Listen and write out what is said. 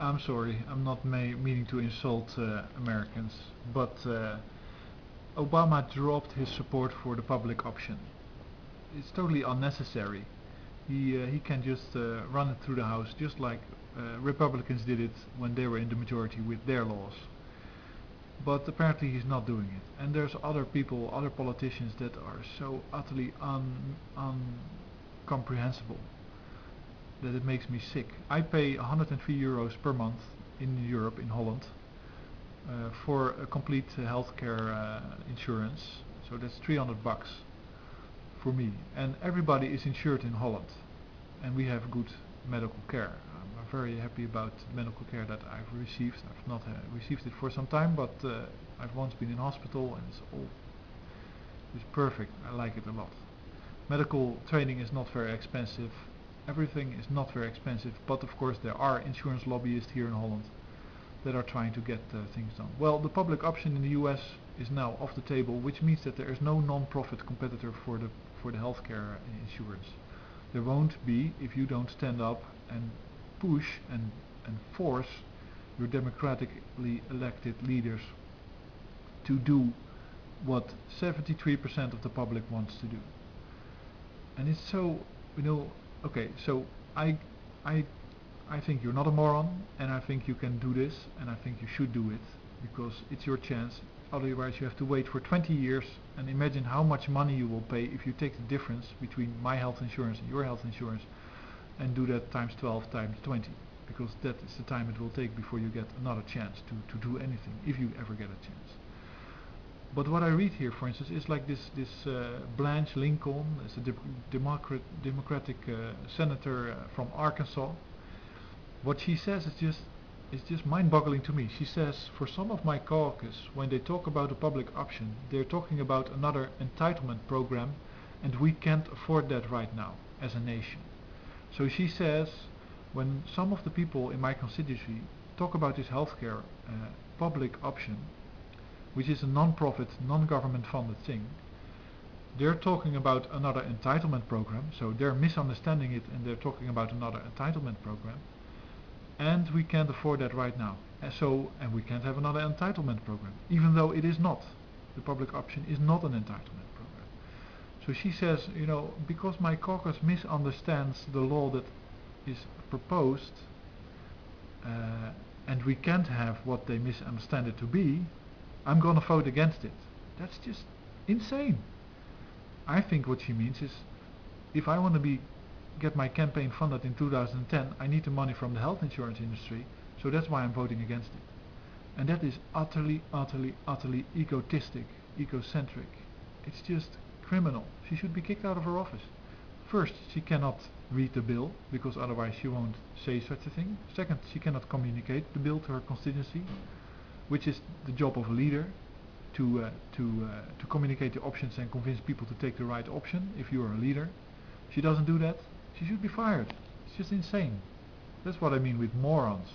I'm sorry, I'm not meaning to insult Americans, but Obama dropped his support for the public option. It's totally unnecessary. He can just run it through the House, just like Republicans did it when they were in the majority with their laws. But apparently he's not doing it. And there's other people, other politicians that are so utterly incomprehensible that it makes me sick. I pay 103 euros per month in Europe, in Holland, for a complete healthcare insurance. So that's 300 bucks for me. And everybody is insured in Holland. And we have good medical care. I'm very happy about medical care that I've received. I've not received it for some time, but I've once been in hospital and it's perfect. I like it a lot. Medical training is not very expensive. Everything is not very expensive, but of course there are insurance lobbyists here in Holland that are trying to get things done. Well, the public option in the US is now off the table, which means that there is no non-profit competitor for the healthcare insurance. There won't be if you don't stand up and push and force your democratically elected leaders to do what 73% of the public wants to do. And it's so, okay, so I think you're not a moron, and I think you can do this, and I think you should do it, because it's your chance. Otherwise you have to wait for 20 years, and imagine how much money you will pay if you take the difference between my health insurance and your health insurance, and do that times 12 times 20, because that is the time it will take before you get another chance to do anything, if you ever get a chance. But what I read here, for instance, is like this Blanche Lincoln, is a Democratic senator from Arkansas. What she says is just mind-boggling to me. She says, for some of my caucus, when they talk about a public option, they're talking about another entitlement program, and we can't afford that right now as a nation. So she says, when some of the people in my constituency talk about this healthcare public option, which is a non-profit, non-government funded thing, they're talking about another entitlement program, so they're misunderstanding it and they're talking about another entitlement program, and we can't afford that right now. And we can't have another entitlement program, even though it is not. The public option is not an entitlement program. So she says, because my caucus misunderstands the law that is proposed, and we can't have what they misunderstand it to be, I'm going to vote against it. That's just insane. I think what she means is, if I want to get my campaign funded in 2010, I need the money from the health insurance industry, so that's why I'm voting against it. And that is utterly, utterly, utterly egotistic, egocentric. It's just criminal. She should be kicked out of her office. First, she cannot read the bill, because otherwise she won't say such a thing. Second, she cannot communicate the bill to her constituency, which is the job of a leader, to communicate the options and convince people to take the right option if you are a leader. She doesn't do that. She should be fired. It's just insane. That's what I mean with morons.